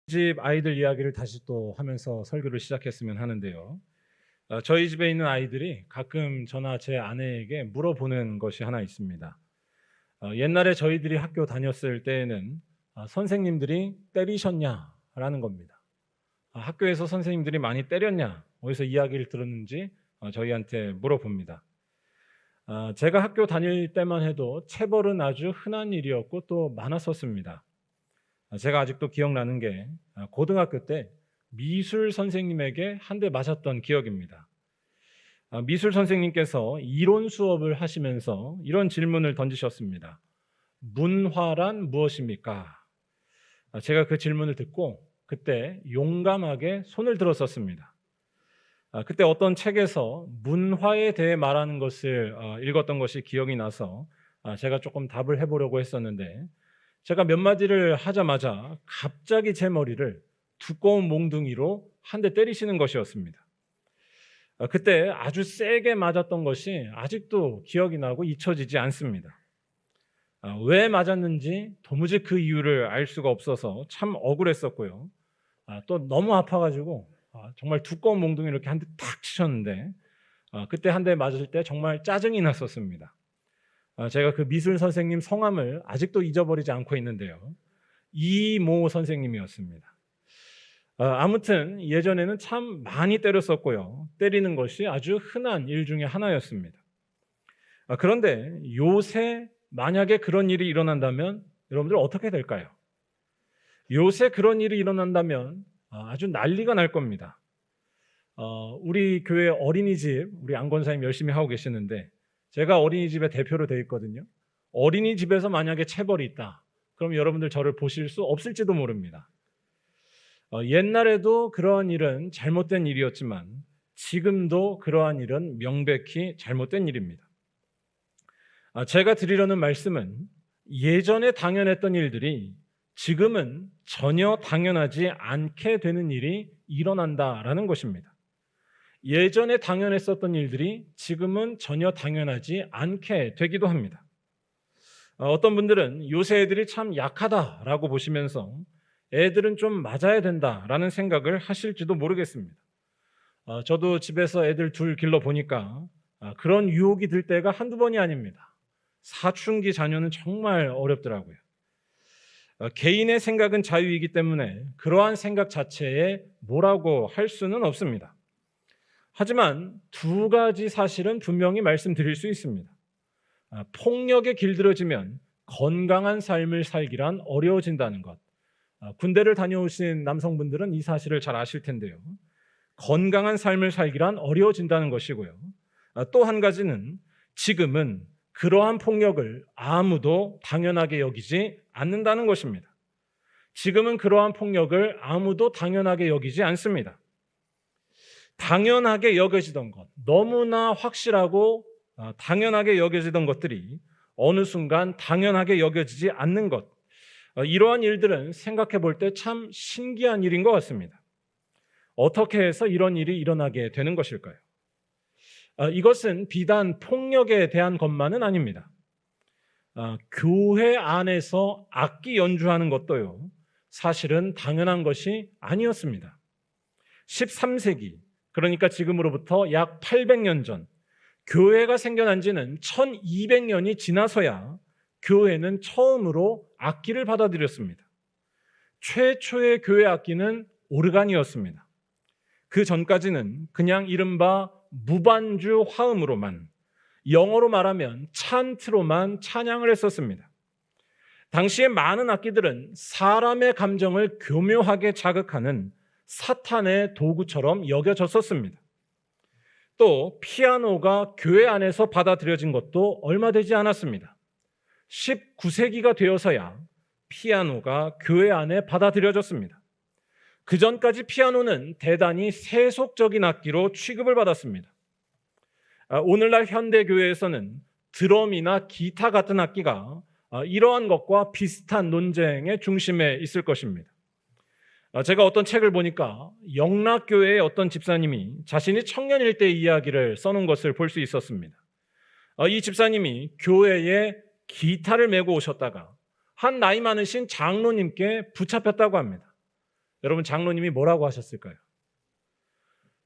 집 아이들 이야기를 다시 또 하면서 설교를 시작했으면 하는데요. 저희 집에 있는 아이들이 가끔 저나 제 아내에게 물어보는 것이 하나 있습니다. 옛날에 저희들이 학교 다녔을 때에는 선생님들이 때리셨냐라는 겁니다. 학교에서 선생님들이 많이 때렸냐, 어디서 이야기를 들었는지 저희한테 물어봅니다. 제가 학교 다닐 때만 해도 체벌은 아주 흔한 일이었고 또 많았었습니다. 제가 아직도 기억나는 게 고등학교 때 미술 선생님에게 한 대 맞았던 기억입니다. 미술 선생님께서 이론 수업을 하시면서 이런 질문을 던지셨습니다. 문화란 무엇입니까? 제가 그 질문을 듣고 그때 용감하게 손을 들었었습니다. 그때 어떤 책에서 문화에 대해 말하는 것을 읽었던 것이 기억이 나서 제가 조금 답을 해보려고 했었는데, 제가 몇 마디를 하자마자 갑자기 제 머리를 두꺼운 몽둥이로 한 대 때리시는 것이었습니다. 그때 아주 세게 맞았던 것이 아직도 기억이 나고 잊혀지지 않습니다. 왜 맞았는지 도무지 그 이유를 알 수가 없어서 참 억울했었고요. 또 너무 아파가지고 정말 두꺼운 몽둥이를 이렇게 한 대 탁 치셨는데, 그때 한 대 맞을 때 정말 짜증이 났었습니다. 제가 그 미술 선생님 성함을 아직도 잊어버리지 않고 있는데요. 이모 선생님이었습니다. 아무튼 예전에는 참 많이 때렸었고요. 때리는 것이 아주 흔한 일 중에 하나였습니다. 그런데 요새 만약에 그런 일이 일어난다면 여러분들 어떻게 될까요? 요새 그런 일이 일어난다면 아주 난리가 날 겁니다. 우리 교회 어린이집, 우리 안권사님 열심히 하고 계시는데 제가 어린이집의 대표로 되어 있거든요. 어린이집에서 만약에 체벌이 있다, 그럼 여러분들 저를 보실 수 없을지도 모릅니다. 옛날에도 그러한 일은 잘못된 일이었지만 지금도 그러한 일은 명백히 잘못된 일입니다. 제가 드리려는 말씀은 예전에 당연했던 일들이 지금은 전혀 당연하지 않게 되는 일이 일어난다라는 것입니다. 예전에 당연했었던 일들이 지금은 전혀 당연하지 않게 되기도 합니다. 어떤 분들은 요새 애들이 참 약하다라고 보시면서 애들은 좀 맞아야 된다라는 생각을 하실지도 모르겠습니다. 저도 집에서 애들 둘 길러보니까 그런 유혹이 들 때가 한두 번이 아닙니다. 사춘기 자녀는 정말 어렵더라고요. 개인의 생각은 자유이기 때문에 그러한 생각 자체에 뭐라고 할 수는 없습니다. 하지만 두 가지 사실은 분명히 말씀드릴 수 있습니다. 폭력에 길들여지면 건강한 삶을 살기란 어려워진다는 것. 군대를 다녀오신 남성분들은 이 사실을 잘 아실 텐데요. 건강한 삶을 살기란 어려워진다는 것이고요. 또 한 가지는 지금은 그러한 폭력을 아무도 당연하게 여기지 않는다는 것입니다. 지금은 그러한 폭력을 아무도 당연하게 여기지 않습니다. 당연하게 여겨지던 것, 너무나 확실하고 당연하게 여겨지던 것들이 어느 순간 당연하게 여겨지지 않는 것, 이러한 일들은 생각해 볼 때 참 신기한 일인 것 같습니다. 어떻게 해서 이런 일이 일어나게 되는 것일까요? 이것은 비단 폭력에 대한 것만은 아닙니다. 교회 안에서 악기 연주하는 것도요, 사실은 당연한 것이 아니었습니다. 13세기, 그러니까 지금으로부터 약 800년 전, 교회가 생겨난 지는 1200년이 지나서야 교회는 처음으로 악기를 받아들였습니다. 최초의 교회 악기는 오르간이었습니다. 그 전까지는 그냥 이른바 무반주 화음으로만, 영어로 말하면 찬트로만 찬양을 했었습니다. 당시에 많은 악기들은 사람의 감정을 교묘하게 자극하는 사탄의 도구처럼 여겨졌었습니다. 또 피아노가 교회 안에서 받아들여진 것도 얼마 되지 않았습니다. 19세기가 되어서야 피아노가 교회 안에 받아들여졌습니다. 그 전까지 피아노는 대단히 세속적인 악기로 취급을 받았습니다. 오늘날 현대교회에서는 드럼이나 기타 같은 악기가 이러한 것과 비슷한 논쟁의 중심에 있을 것입니다. 제가 어떤 책을 보니까 영락교회의 어떤 집사님이 자신이 청년일 때의 이야기를 써놓은 것을 볼 수 있었습니다. 이 집사님이 교회에 기타를 메고 오셨다가 한 나이 많으신 장로님께 붙잡혔다고 합니다. 여러분, 장로님이 뭐라고 하셨을까요?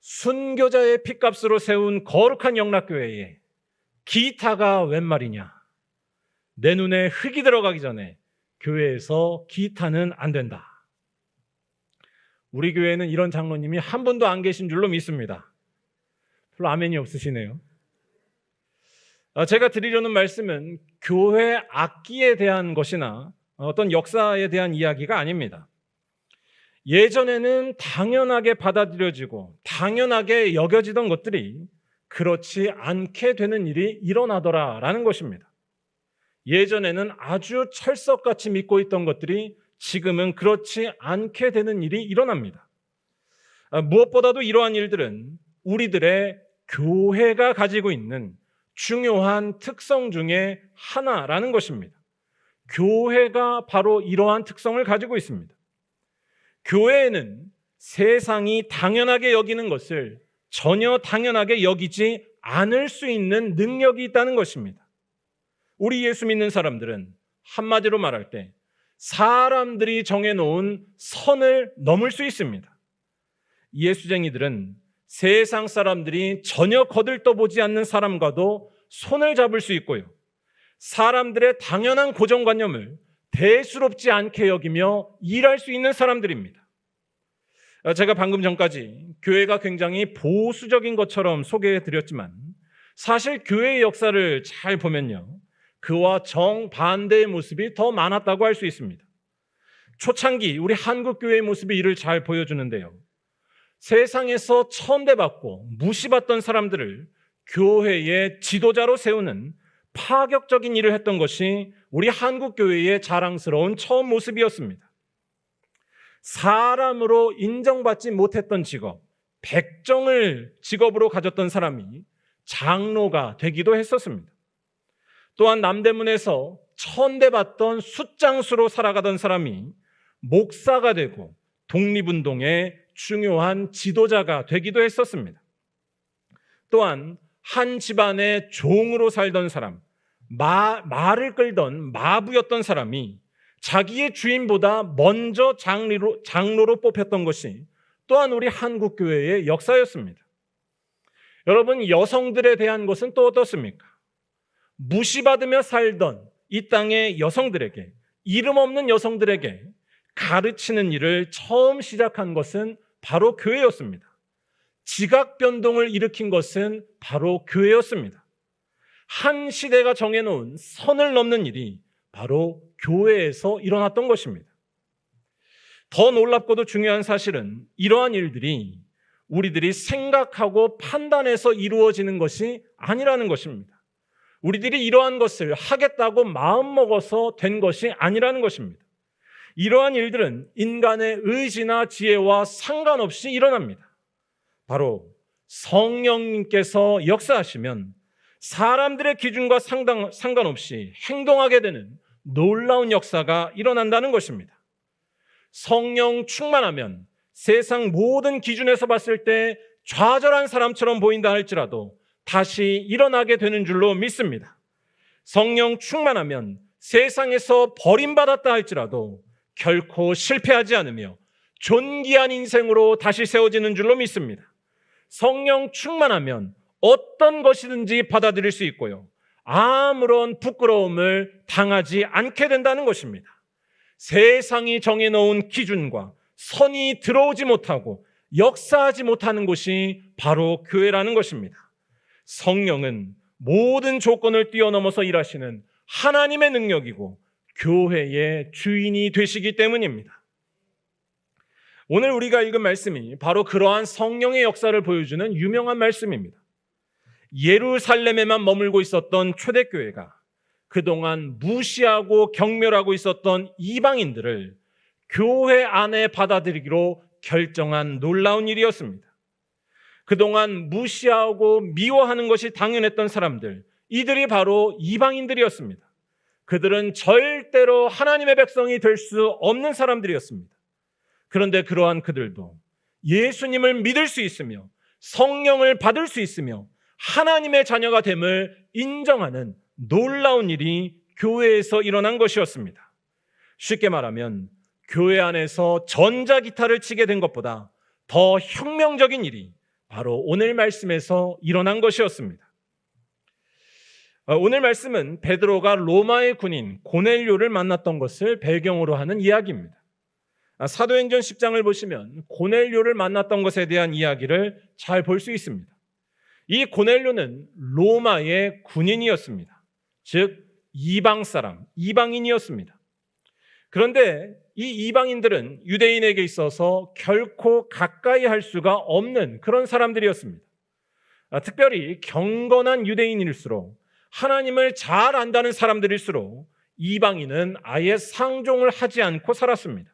순교자의 핏값으로 세운 거룩한 영락교회에 기타가 웬 말이냐? 내 눈에 흙이 들어가기 전에 교회에서 기타는 안 된다. 우리 교회에는 이런 장로님이 한 분도 안 계신 줄로 믿습니다. 별로 아멘이 없으시네요. 제가 드리려는 말씀은 교회 악기에 대한 것이나 어떤 역사에 대한 이야기가 아닙니다. 예전에는 당연하게 받아들여지고 당연하게 여겨지던 것들이 그렇지 않게 되는 일이 일어나더라라는 것입니다. 예전에는 아주 철석같이 믿고 있던 것들이 지금은 그렇지 않게 되는 일이 일어납니다. 무엇보다도 이러한 일들은 우리들의 교회가 가지고 있는 중요한 특성 중에 하나라는 것입니다. 교회가 바로 이러한 특성을 가지고 있습니다. 교회에는 세상이 당연하게 여기는 것을 전혀 당연하게 여기지 않을 수 있는 능력이 있다는 것입니다. 우리 예수 믿는 사람들은 한마디로 말할 때 사람들이 정해놓은 선을 넘을 수 있습니다. 예수쟁이들은 세상 사람들이 전혀 거들떠보지 않는 사람과도 손을 잡을 수 있고요. 사람들의 당연한 고정관념을 대수롭지 않게 여기며 일할 수 있는 사람들입니다. 제가 방금 전까지 교회가 굉장히 보수적인 것처럼 소개해드렸지만 사실 교회의 역사를 잘 보면요, 그와 정반대의 모습이 더 많았다고 할 수 있습니다. 초창기 우리 한국교회의 모습이 이를 잘 보여주는데요. 세상에서 천대받고 무시받던 사람들을 교회의 지도자로 세우는 파격적인 일을 했던 것이 우리 한국교회의 자랑스러운 처음 모습이었습니다. 사람으로 인정받지 못했던 직업, 백정을 직업으로 가졌던 사람이 장로가 되기도 했었습니다. 또한 남대문에서 천대받던 숫장수로 살아가던 사람이 목사가 되고 독립운동의 중요한 지도자가 되기도 했었습니다. 또한 한 집안의 종으로 살던 사람, 말을 끌던 마부였던 사람이 자기의 주인보다 먼저 장로로 뽑혔던 것이 또한 우리 한국교회의 역사였습니다. 여러분, 여성들에 대한 것은 또 어떻습니까? 무시받으며 살던 이 땅의 여성들에게, 이름 없는 여성들에게 가르치는 일을 처음 시작한 것은 바로 교회였습니다. 지각 변동을 일으킨 것은 바로 교회였습니다. 한 시대가 정해놓은 선을 넘는 일이 바로 교회에서 일어났던 것입니다. 더 놀랍고도 중요한 사실은 이러한 일들이 우리들이 생각하고 판단해서 이루어지는 것이 아니라는 것입니다. 우리들이 이러한 것을 하겠다고 마음먹어서 된 것이 아니라는 것입니다. 이러한 일들은 인간의 의지나 지혜와 상관없이 일어납니다. 바로 성령님께서 역사하시면 사람들의 기준과 상관없이 행동하게 되는 놀라운 역사가 일어난다는 것입니다. 성령 충만하면 세상 모든 기준에서 봤을 때 좌절한 사람처럼 보인다 할지라도 다시 일어나게 되는 줄로 믿습니다. 성령 충만하면 세상에서 버림받았다 할지라도 결코 실패하지 않으며 존귀한 인생으로 다시 세워지는 줄로 믿습니다. 성령 충만하면 어떤 것이든지 받아들일 수 있고요, 아무런 부끄러움을 당하지 않게 된다는 것입니다. 세상이 정해놓은 기준과 선이 들어오지 못하고 역사하지 못하는 곳이 바로 교회라는 것입니다. 성령은 모든 조건을 뛰어넘어서 일하시는 하나님의 능력이고 교회의 주인이 되시기 때문입니다. 오늘 우리가 읽은 말씀이 바로 그러한 성령의 역사를 보여주는 유명한 말씀입니다. 예루살렘에만 머물고 있었던 초대교회가 그동안 무시하고 경멸하고 있었던 이방인들을 교회 안에 받아들이기로 결정한 놀라운 일이었습니다. 그동안 무시하고 미워하는 것이 당연했던 사람들, 이들이 바로 이방인들이었습니다. 그들은 절대로 하나님의 백성이 될 수 없는 사람들이었습니다. 그런데 그러한 그들도 예수님을 믿을 수 있으며 성령을 받을 수 있으며 하나님의 자녀가 됨을 인정하는 놀라운 일이 교회에서 일어난 것이었습니다. 쉽게 말하면 교회 안에서 전자기타를 치게 된 것보다 더 혁명적인 일이 바로 오늘 말씀에서 일어난 것이었습니다. 오늘 말씀은 베드로가 로마의 군인 고넬료를 만났던 것을 배경으로 하는 이야기입니다. 사도행전 10장을 보시면 고넬료를 만났던 것에 대한 이야기를 잘 볼 수 있습니다. 이 고넬료는 로마의 군인이었습니다. 즉 이방 사람, 이방인이었습니다. 그런데 이 이방인들은 유대인에게 있어서 결코 가까이 할 수가 없는 그런 사람들이었습니다. 특별히 경건한 유대인일수록, 하나님을 잘 안다는 사람들일수록 이방인은 아예 상종을 하지 않고 살았습니다.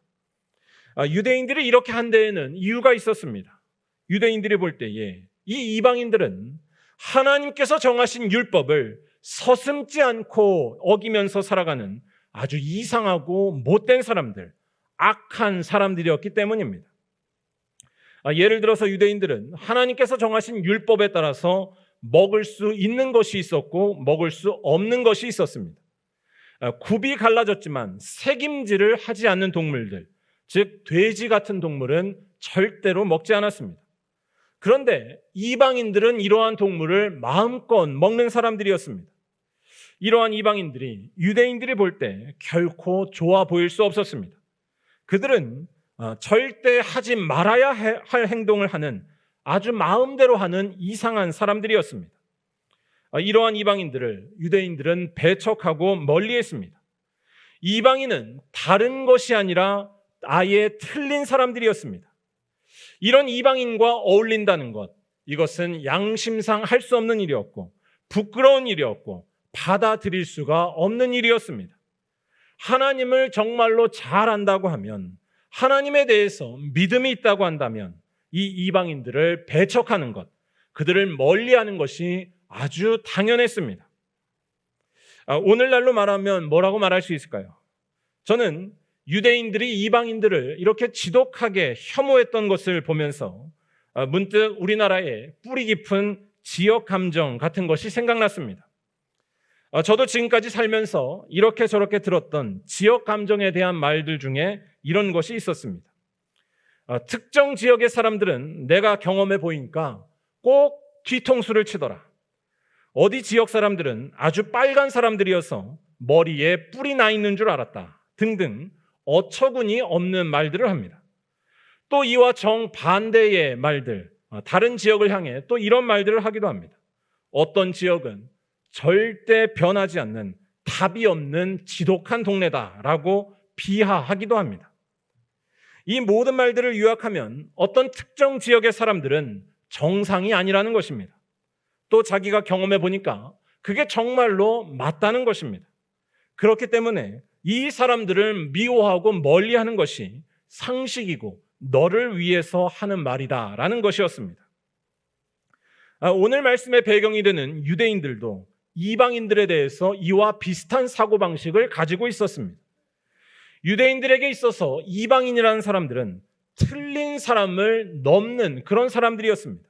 유대인들이 이렇게 한 데에는 이유가 있었습니다. 유대인들이 볼 때에 이 이방인들은 하나님께서 정하신 율법을 서슴지 않고 어기면서 살아가는 아주 이상하고 못된 사람들, 악한 사람들이었기 때문입니다. 예를 들어서 유대인들은 하나님께서 정하신 율법에 따라서 먹을 수 있는 것이 있었고 먹을 수 없는 것이 있었습니다. 굽이 갈라졌지만 새김질을 하지 않는 동물들, 즉 돼지 같은 동물은 절대로 먹지 않았습니다. 그런데 이방인들은 이러한 동물을 마음껏 먹는 사람들이었습니다. 이러한 이방인들이 유대인들이 볼 때 결코 좋아 보일 수 없었습니다. 그들은 절대 하지 말아야 할 행동을 하는, 아주 마음대로 하는 이상한 사람들이었습니다. 이러한 이방인들을 유대인들은 배척하고 멀리했습니다. 이방인은 다른 것이 아니라 아예 틀린 사람들이었습니다. 이런 이방인과 어울린다는 것, 이것은 양심상 할 수 없는 일이었고 부끄러운 일이었고 받아들일 수가 없는 일이었습니다. 하나님을 정말로 잘 안다고 하면, 하나님에 대해서 믿음이 있다고 한다면 이 이방인들을 배척하는 것, 그들을 멀리하는 것이 아주 당연했습니다. 오늘날로 말하면 뭐라고 말할 수 있을까요? 저는 유대인들이 이방인들을 이렇게 지독하게 혐오했던 것을 보면서 문득 우리나라의 뿌리 깊은 지역 감정 같은 것이 생각났습니다. 저도 지금까지 살면서 이렇게 저렇게 들었던 지역 감정에 대한 말들 중에 이런 것이 있었습니다. 특정 지역의 사람들은 내가 경험해 보니까 꼭 뒤통수를 치더라. 어디 지역 사람들은 아주 빨간 사람들이어서 머리에 뿔이 나 있는 줄 알았다. 등등 어처구니 없는 말들을 합니다. 또 이와 정반대의 말들, 다른 지역을 향해 또 이런 말들을 하기도 합니다. 어떤 지역은 절대 변하지 않는 답이 없는 지독한 동네다라고 비하하기도 합니다. 이 모든 말들을 요약하면 어떤 특정 지역의 사람들은 정상이 아니라는 것입니다. 또 자기가 경험해 보니까 그게 정말로 맞다는 것입니다. 그렇기 때문에 이 사람들을 미워하고 멀리하는 것이 상식이고 너를 위해서 하는 말이다라는 것이었습니다. 오늘 말씀의 배경이 되는 유대인들도 이방인들에 대해서 이와 비슷한 사고방식을 가지고 있었습니다. 유대인들에게 있어서 이방인이라는 사람들은 틀린 사람을 넘는 그런 사람들이었습니다.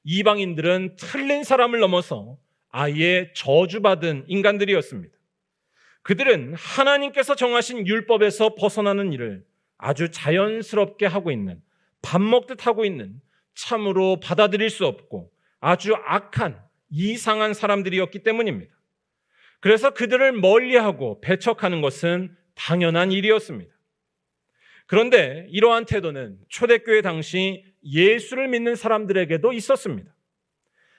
이방인들은 틀린 사람을 넘어서 아예 저주받은 인간들이었습니다. 그들은 하나님께서 정하신 율법에서 벗어나는 일을 아주 자연스럽게 하고 있는, 밥 먹듯 하고 있는, 참으로 받아들일 수 없고 아주 악한, 이상한 사람들이었기 때문입니다. 그래서 그들을 멀리하고 배척하는 것은 당연한 일이었습니다. 그런데 이러한 태도는 초대교회 당시 예수를 믿는 사람들에게도 있었습니다.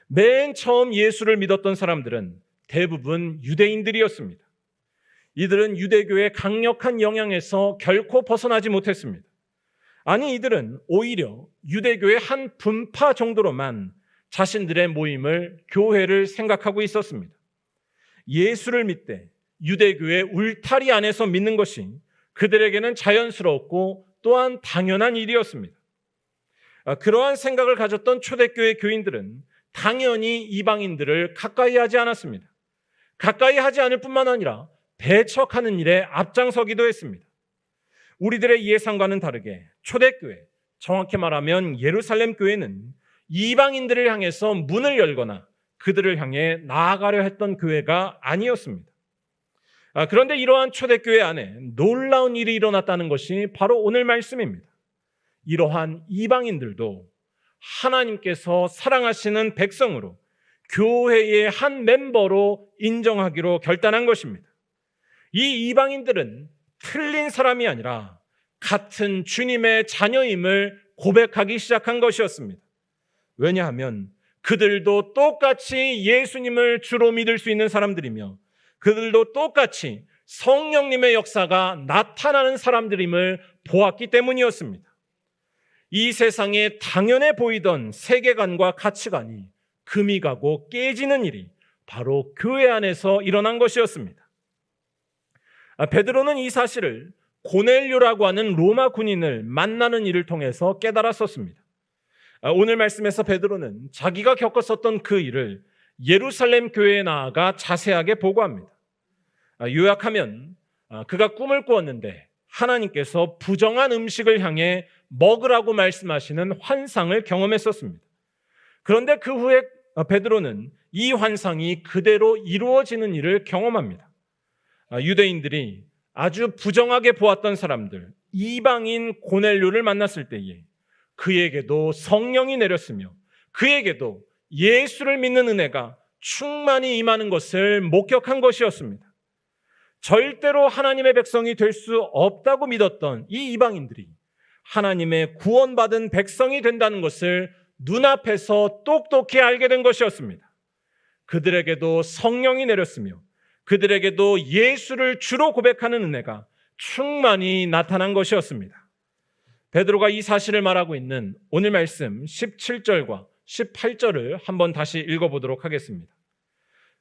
맨 처음 예수를 믿었던 사람들은 대부분 유대인들이었습니다. 이들은 유대교의 강력한 영향에서 결코 벗어나지 못했습니다. 아니, 이들은 오히려 유대교의 한 분파 정도로만 자신들의 모임을, 교회를 생각하고 있었습니다. 예수를 믿되 유대교의 울타리 안에서 믿는 것이 그들에게는 자연스럽고 또한 당연한 일이었습니다. 그러한 생각을 가졌던 초대교회 교인들은 당연히 이방인들을 가까이 하지 않았습니다. 가까이 하지 않을 뿐만 아니라 배척하는 일에 앞장서기도 했습니다. 우리들의 예상과는 다르게 초대교회, 정확히 말하면 예루살렘 교회는 이방인들을 향해서 문을 열거나 그들을 향해 나아가려 했던 교회가 아니었습니다. 그런데 이러한 초대교회 안에 놀라운 일이 일어났다는 것이 바로 오늘 말씀입니다. 이러한 이방인들도 하나님께서 사랑하시는 백성으로 교회의 한 멤버로 인정하기로 결단한 것입니다. 이 이방인들은 틀린 사람이 아니라 같은 주님의 자녀임을 고백하기 시작한 것이었습니다. 왜냐하면 그들도 똑같이 예수님을 주로 믿을 수 있는 사람들이며 그들도 똑같이 성령님의 역사가 나타나는 사람들임을 보았기 때문이었습니다. 이 세상에 당연해 보이던 세계관과 가치관이 금이 가고 깨지는 일이 바로 교회 안에서 일어난 것이었습니다. 베드로는 이 사실을 고넬료라고 하는 로마 군인을 만나는 일을 통해서 깨달았었습니다. 오늘 말씀에서 베드로는 자기가 겪었었던 그 일을 예루살렘 교회에 나아가 자세하게 보고합니다. 요약하면 그가 꿈을 꾸었는데 하나님께서 부정한 음식을 향해 먹으라고 말씀하시는 환상을 경험했었습니다. 그런데 그 후에 베드로는 이 환상이 그대로 이루어지는 일을 경험합니다. 유대인들이 아주 부정하게 보았던 사람들, 이방인 고넬료를 만났을 때에 그에게도 성령이 내렸으며 그에게도 예수를 믿는 은혜가 충만히 임하는 것을 목격한 것이었습니다. 절대로 하나님의 백성이 될 수 없다고 믿었던 이 이방인들이 하나님의 구원받은 백성이 된다는 것을 눈앞에서 똑똑히 알게 된 것이었습니다. 그들에게도 성령이 내렸으며 그들에게도 예수를 주로 고백하는 은혜가 충만히 나타난 것이었습니다. 베드로가 이 사실을 말하고 있는 오늘 말씀 17절과 18절을 한번 다시 읽어보도록 하겠습니다.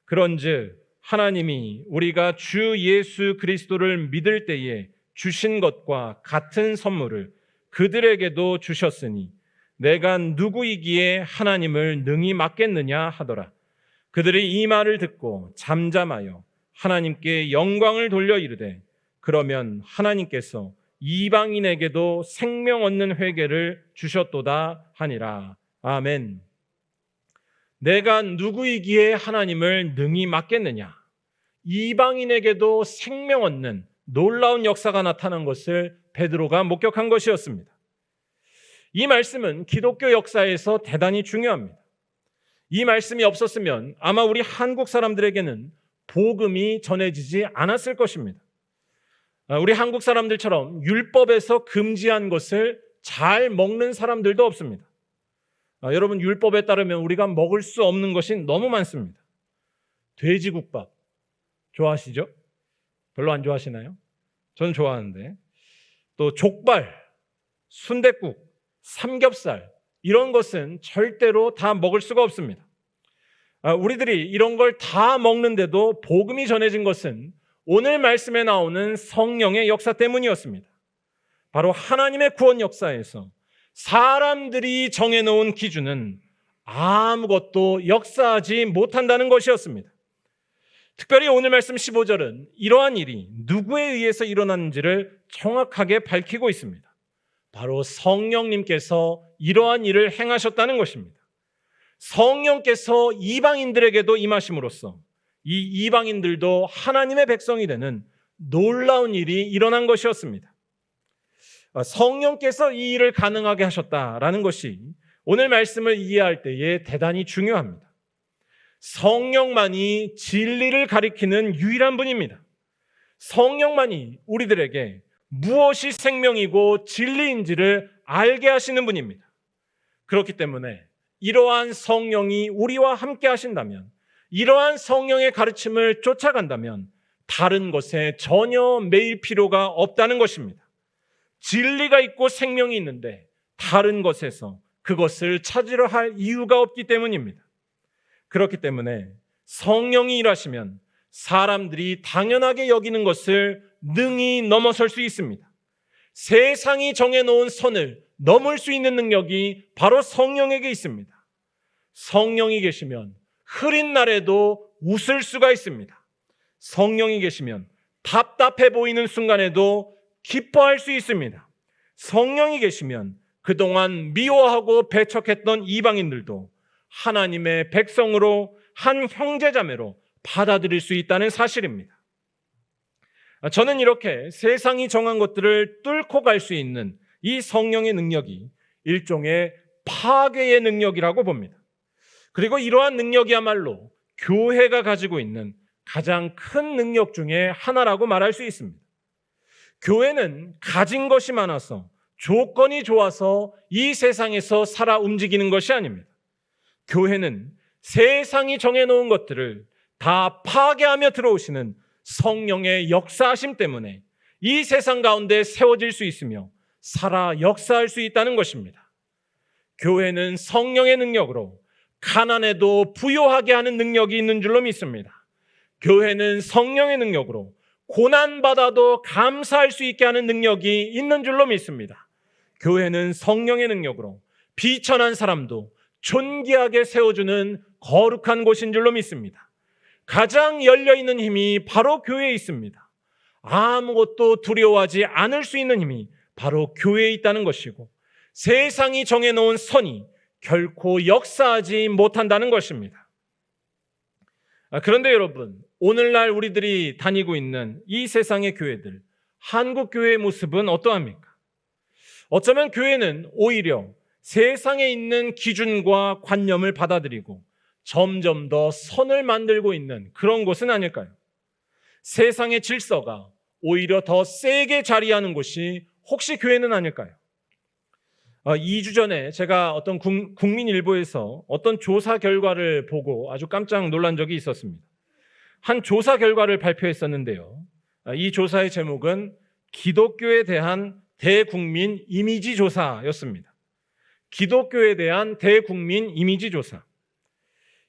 그런즉 하나님이 우리가 주 예수 그리스도를 믿을 때에 주신 것과 같은 선물을 그들에게도 주셨으니 내가 누구이기에 하나님을 능히 맡겠느냐 하더라. 그들이 이 말을 듣고 잠잠하여 하나님께 영광을 돌려 이르되 그러면 하나님께서 이방인에게도 생명 얻는 회개를 주셨도다 하니라. 아멘. 내가 누구이기에 하나님을 능히 맡겠느냐. 이방인에게도 생명 얻는 놀라운 역사가 나타난 것을 베드로가 목격한 것이었습니다. 이 말씀은 기독교 역사에서 대단히 중요합니다. 이 말씀이 없었으면 아마 우리 한국 사람들에게는 복음이 전해지지 않았을 것입니다. 우리 한국 사람들처럼 율법에서 금지한 것을 잘 먹는 사람들도 없습니다. 여러분, 율법에 따르면 우리가 먹을 수 없는 것이 너무 많습니다. 돼지국밥 좋아하시죠? 별로 안 좋아하시나요? 저는 좋아하는데. 또 족발, 순댓국, 삼겹살 이런 것은 절대로 다 먹을 수가 없습니다. 우리들이 이런 걸 다 먹는데도 복음이 전해진 것은 오늘 말씀에 나오는 성령의 역사 때문이었습니다. 바로 하나님의 구원 역사에서 사람들이 정해놓은 기준은 아무것도 역사하지 못한다는 것이었습니다. 특별히 오늘 말씀 15절은 이러한 일이 누구에 의해서 일어났는지를 정확하게 밝히고 있습니다. 바로 성령님께서 이러한 일을 행하셨다는 것입니다. 성령께서 이방인들에게도 임하심으로써 이 이방인들도 하나님의 백성이 되는 놀라운 일이 일어난 것이었습니다. 성령께서 이 일을 가능하게 하셨다라는 것이 오늘 말씀을 이해할 때에 대단히 중요합니다. 성령만이 진리를 가리키는 유일한 분입니다. 성령만이 우리들에게 무엇이 생명이고 진리인지를 알게 하시는 분입니다. 그렇기 때문에 이러한 성령이 우리와 함께 하신다면, 이러한 성령의 가르침을 쫓아간다면 다른 것에 전혀 매일 필요가 없다는 것입니다. 진리가 있고 생명이 있는데 다른 것에서 그것을 찾으려 할 이유가 없기 때문입니다. 그렇기 때문에 성령이 일하시면 사람들이 당연하게 여기는 것을 능히 넘어설 수 있습니다. 세상이 정해놓은 선을 넘을 수 있는 능력이 바로 성령에게 있습니다. 성령이 계시면 흐린 날에도 웃을 수가 있습니다. 성령이 계시면 답답해 보이는 순간에도 기뻐할 수 있습니다. 성령이 계시면 그동안 미워하고 배척했던 이방인들도 하나님의 백성으로 한 형제자매로 받아들일 수 있다는 사실입니다. 저는 이렇게 세상이 정한 것들을 뚫고 갈 수 있는 이 성령의 능력이 일종의 파괴의 능력이라고 봅니다. 그리고 이러한 능력이야말로 교회가 가지고 있는 가장 큰 능력 중에 하나라고 말할 수 있습니다. 교회는 가진 것이 많아서 조건이 좋아서 이 세상에서 살아 움직이는 것이 아닙니다. 교회는 세상이 정해놓은 것들을 다 파괴하며 들어오시는 성령의 역사하심 때문에 이 세상 가운데 세워질 수 있으며 살아 역사할 수 있다는 것입니다. 교회는 성령의 능력으로 가난해도 부요하게 하는 능력이 있는 줄로 믿습니다. 교회는 성령의 능력으로 고난받아도 감사할 수 있게 하는 능력이 있는 줄로 믿습니다. 교회는 성령의 능력으로 비천한 사람도 존귀하게 세워주는 거룩한 곳인 줄로 믿습니다. 가장 열려있는 힘이 바로 교회에 있습니다. 아무것도 두려워하지 않을 수 있는 힘이 바로 교회에 있다는 것이고 세상이 정해놓은 선이 결코 역사하지 못한다는 것입니다. 그런데 여러분, 오늘날 우리들이 다니고 있는 이 세상의 교회들, 한국 교회의 모습은 어떠합니까? 어쩌면 교회는 오히려 세상에 있는 기준과 관념을 받아들이고 점점 더 선을 만들고 있는 그런 곳은 아닐까요? 세상의 질서가 오히려 더 세게 자리하는 곳이 혹시 교회는 아닐까요? 2주 전에 제가 어떤 국민일보에서 어떤 조사 결과를 보고 아주 깜짝 놀란 적이 있었습니다. 한 조사 결과를 발표했었는데요. 이 조사의 제목은 기독교에 대한 대국민 이미지 조사였습니다. 기독교에 대한 대국민 이미지 조사.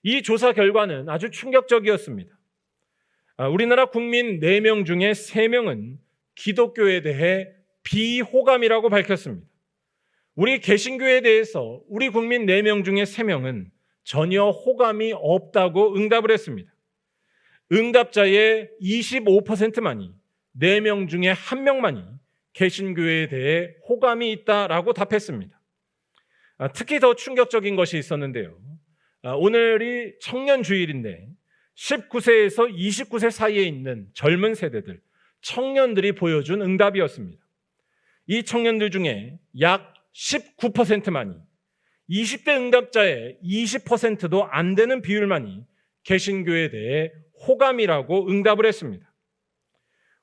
이 조사 결과는 아주 충격적이었습니다. 우리나라 국민 4명 중에 3명은 기독교에 대해 비호감이라고 밝혔습니다. 우리 개신교에 대해서 우리 국민 4명 중에 3명은 전혀 호감이 없다고 응답을 했습니다. 응답자의 25%만이 4명 중에 1명만이 개신교에 대해 호감이 있다라고 답했습니다. 특히 더 충격적인 것이 있었는데요. 오늘이 청년 주일인데 19세에서 29세 사이에 있는 젊은 세대들, 청년들이 보여준 응답이었습니다. 이 청년들 중에 약 19%만이 20대 응답자의 20%도 안 되는 비율만이 개신교에 대해 호감이라고 응답을 했습니다.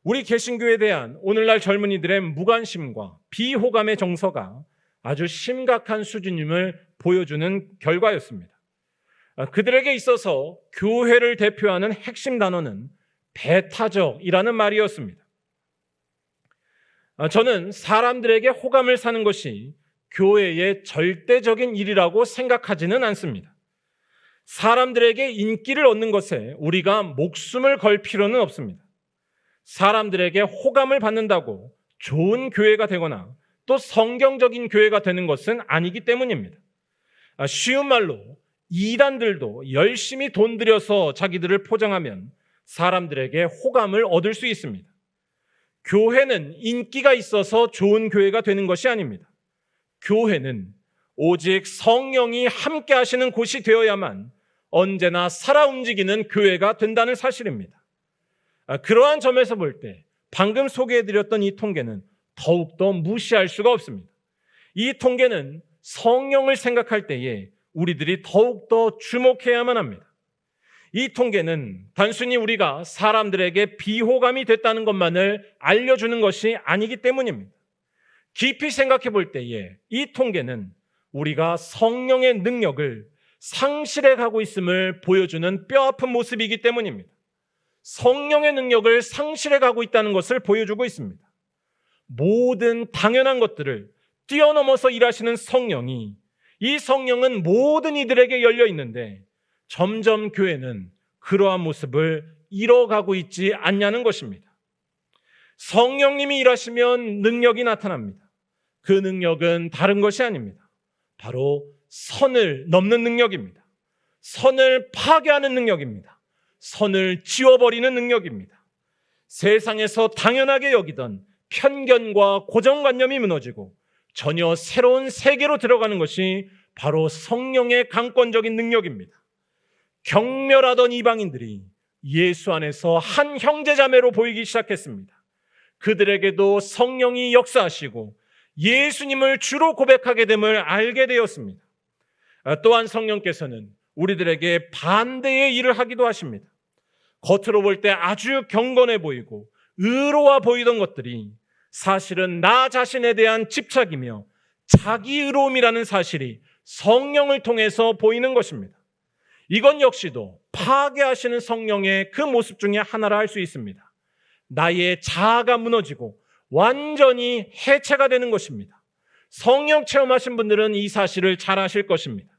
우리 개신교에 대한 오늘날 젊은이들의 무관심과 비호감의 정서가 아주 심각한 수준임을 보여주는 결과였습니다. 그들에게 있어서 교회를 대표하는 핵심 단어는 배타적이라는 말이었습니다. 저는 사람들에게 호감을 사는 것이 교회의 절대적인 일이라고 생각하지는 않습니다. 사람들에게 인기를 얻는 것에 우리가 목숨을 걸 필요는 없습니다. 사람들에게 호감을 받는다고 좋은 교회가 되거나 또 성경적인 교회가 되는 것은 아니기 때문입니다. 쉬운 말로 이단들도 열심히 돈 들여서 자기들을 포장하면 사람들에게 호감을 얻을 수 있습니다. 교회는 인기가 있어서 좋은 교회가 되는 것이 아닙니다. 교회는 오직 성령이 함께 하시는 곳이 되어야만 언제나 살아 움직이는 교회가 된다는 사실입니다. 그러한 점에서 볼 때 방금 소개해드렸던 이 통계는 더욱더 무시할 수가 없습니다. 이 통계는 성령을 생각할 때에 우리들이 더욱더 주목해야만 합니다. 이 통계는 단순히 우리가 사람들에게 비호감이 됐다는 것만을 알려주는 것이 아니기 때문입니다. 깊이 생각해 볼 때에 이 통계는 우리가 성령의 능력을 상실해 가고 있음을 보여주는 뼈아픈 모습이기 때문입니다. 성령의 능력을 상실해 가고 있다는 것을 보여주고 있습니다. 모든 당연한 것들을 뛰어넘어서 일하시는 성령이, 이 성령은 모든 이들에게 열려 있는데 점점 교회는 그러한 모습을 잃어가고 있지 않냐는 것입니다. 성령님이 일하시면 능력이 나타납니다. 그 능력은 다른 것이 아닙니다. 바로 선을 넘는 능력입니다. 선을 파괴하는 능력입니다. 선을 지워버리는 능력입니다. 세상에서 당연하게 여기던 편견과 고정관념이 무너지고 전혀 새로운 세계로 들어가는 것이 바로 성령의 강권적인 능력입니다. 경멸하던 이방인들이 예수 안에서 한 형제자매로 보이기 시작했습니다. 그들에게도 성령이 역사하시고 예수님을 주로 고백하게 됨을 알게 되었습니다. 또한 성령께서는 우리들에게 반대의 일을 하기도 하십니다. 겉으로 볼 때 아주 경건해 보이고 의로워 보이던 것들이 사실은 나 자신에 대한 집착이며 자기 의로움이라는 사실이 성령을 통해서 보이는 것입니다. 이건 역시도 파괴하시는 성령의 그 모습 중에 하나라 할 수 있습니다. 나의 자아가 무너지고 완전히 해체가 되는 것입니다. 성령 체험하신 분들은 이 사실을 잘 아실 것입니다.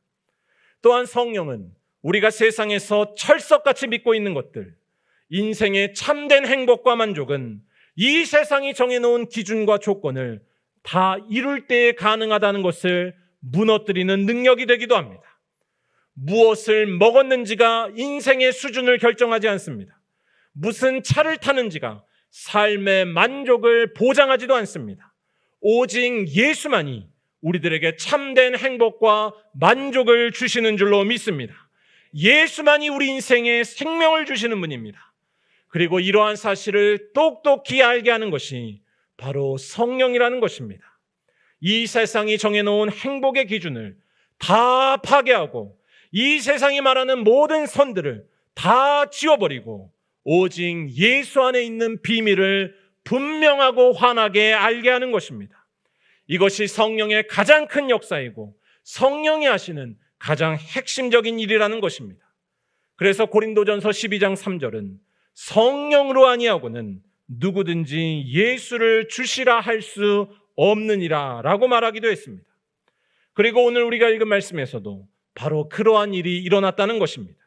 또한 성령은 우리가 세상에서 철석같이 믿고 있는 것들, 인생의 참된 행복과 만족은 이 세상이 정해놓은 기준과 조건을 다 이룰 때에 가능하다는 것을 무너뜨리는 능력이 되기도 합니다. 무엇을 먹었는지가 인생의 수준을 결정하지 않습니다. 무슨 차를 타는지가 삶의 만족을 보장하지도 않습니다. 오직 예수만이 우리들에게 참된 행복과 만족을 주시는 줄로 믿습니다. 예수만이 우리 인생에 생명을 주시는 분입니다. 그리고 이러한 사실을 똑똑히 알게 하는 것이 바로 성령이라는 것입니다. 이 세상이 정해놓은 행복의 기준을 다 파괴하고 이 세상이 말하는 모든 선들을 다 지워버리고 오직 예수 안에 있는 비밀을 분명하고 환하게 알게 하는 것입니다. 이것이 성령의 가장 큰 역사이고 성령이 하시는 가장 핵심적인 일이라는 것입니다. 그래서 고린도전서 12장 3절은 성령으로 아니하고는 누구든지 예수를 주시라 할 수 없느니라 라고 말하기도 했습니다. 그리고 오늘 우리가 읽은 말씀에서도 바로 그러한 일이 일어났다는 것입니다.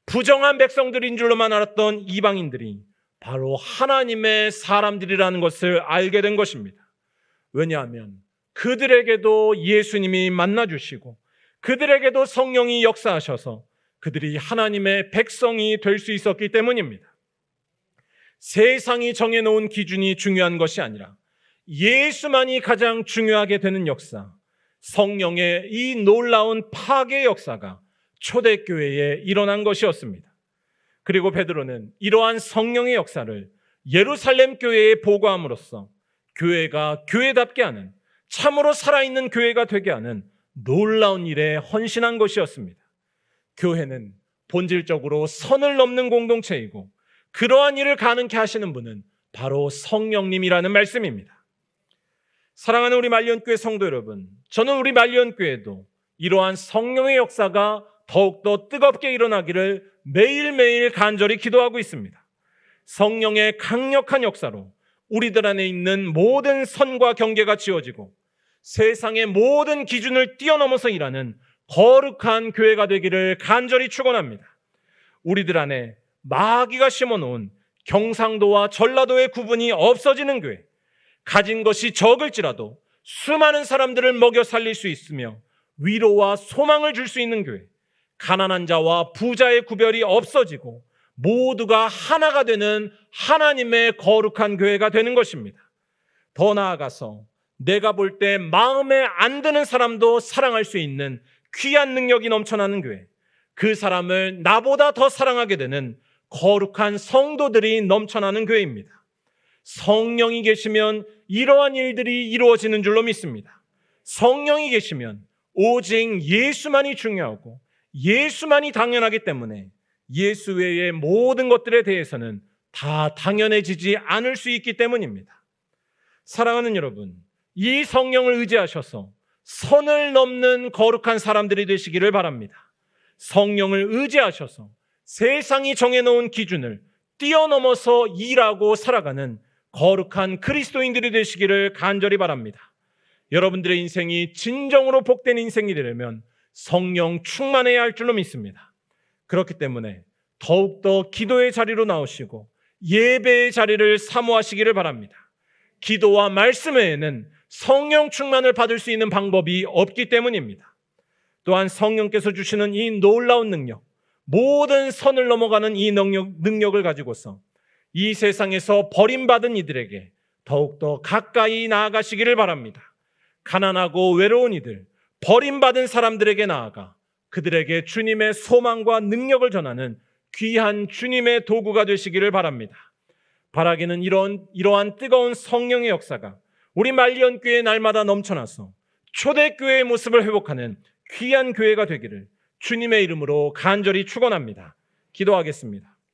부정한 백성들인 줄로만 알았던 이방인들이 바로 하나님의 사람들이라는 것을 알게 된 것입니다. 왜냐하면 그들에게도 예수님이 만나주시고 그들에게도 성령이 역사하셔서 그들이 하나님의 백성이 될 수 있었기 때문입니다. 세상이 정해놓은 기준이 중요한 것이 아니라 예수만이 가장 중요하게 되는 역사, 성령의 이 놀라운 파괴 역사가 초대교회에 일어난 것이었습니다. 그리고 베드로는 이러한 성령의 역사를 예루살렘 교회에 보고함으로써 교회가 교회답게 하는, 참으로 살아있는 교회가 되게 하는 놀라운 일에 헌신한 것이었습니다. 교회는 본질적으로 선을 넘는 공동체이고 그러한 일을 가능케 하시는 분은 바로 성령님이라는 말씀입니다. 사랑하는 우리 말리언교회 성도 여러분, 저는 우리 말리언교회도 이러한 성령의 역사가 더욱더 뜨겁게 일어나기를 매일매일 간절히 기도하고 있습니다. 성령의 강력한 역사로 우리들 안에 있는 모든 선과 경계가 지워지고 세상의 모든 기준을 뛰어넘어서 일하는 거룩한 교회가 되기를 간절히 축원합니다. 우리들 안에 마귀가 심어놓은 경상도와 전라도의 구분이 없어지는 교회, 가진 것이 적을지라도 수많은 사람들을 먹여 살릴 수 있으며 위로와 소망을 줄 수 있는 교회, 가난한 자와 부자의 구별이 없어지고 모두가 하나가 되는 하나님의 거룩한 교회가 되는 것입니다. 더 나아가서 내가 볼 때 마음에 안 드는 사람도 사랑할 수 있는 귀한 능력이 넘쳐나는 교회, 그 사람을 나보다 더 사랑하게 되는 거룩한 성도들이 넘쳐나는 교회입니다. 성령이 계시면 이러한 일들이 이루어지는 줄로 믿습니다. 성령이 계시면 오직 예수만이 중요하고 예수만이 당연하기 때문에 예수 외의 모든 것들에 대해서는 다 당연해지지 않을 수 있기 때문입니다. 사랑하는 여러분, 이 성령을 의지하셔서 선을 넘는 거룩한 사람들이 되시기를 바랍니다. 성령을 의지하셔서 세상이 정해놓은 기준을 뛰어넘어서 일하고 살아가는 거룩한 그리스도인들이 되시기를 간절히 바랍니다. 여러분들의 인생이 진정으로 복된 인생이 되려면 성령 충만해야 할 줄로 믿습니다. 그렇기 때문에 더욱더 기도의 자리로 나오시고 예배의 자리를 사모하시기를 바랍니다. 기도와 말씀 외에는 성령 충만을 받을 수 있는 방법이 없기 때문입니다. 또한 성령께서 주시는 이 놀라운 능력, 모든 선을 넘어가는 이 능력을 가지고서 이 세상에서 버림받은 이들에게 더욱더 가까이 나아가시기를 바랍니다. 가난하고 외로운 이들, 버림받은 사람들에게 나아가 그들에게 주님의 소망과 능력을 전하는 귀한 주님의 도구가 되시기를 바랍니다. 바라기는 이러한 뜨거운 성령의 역사가 우리 말리언교회 날마다 넘쳐나서 초대교회의 모습을 회복하는 귀한 교회가 되기를 주님의 이름으로 간절히 축원합니다. 기도하겠습니다.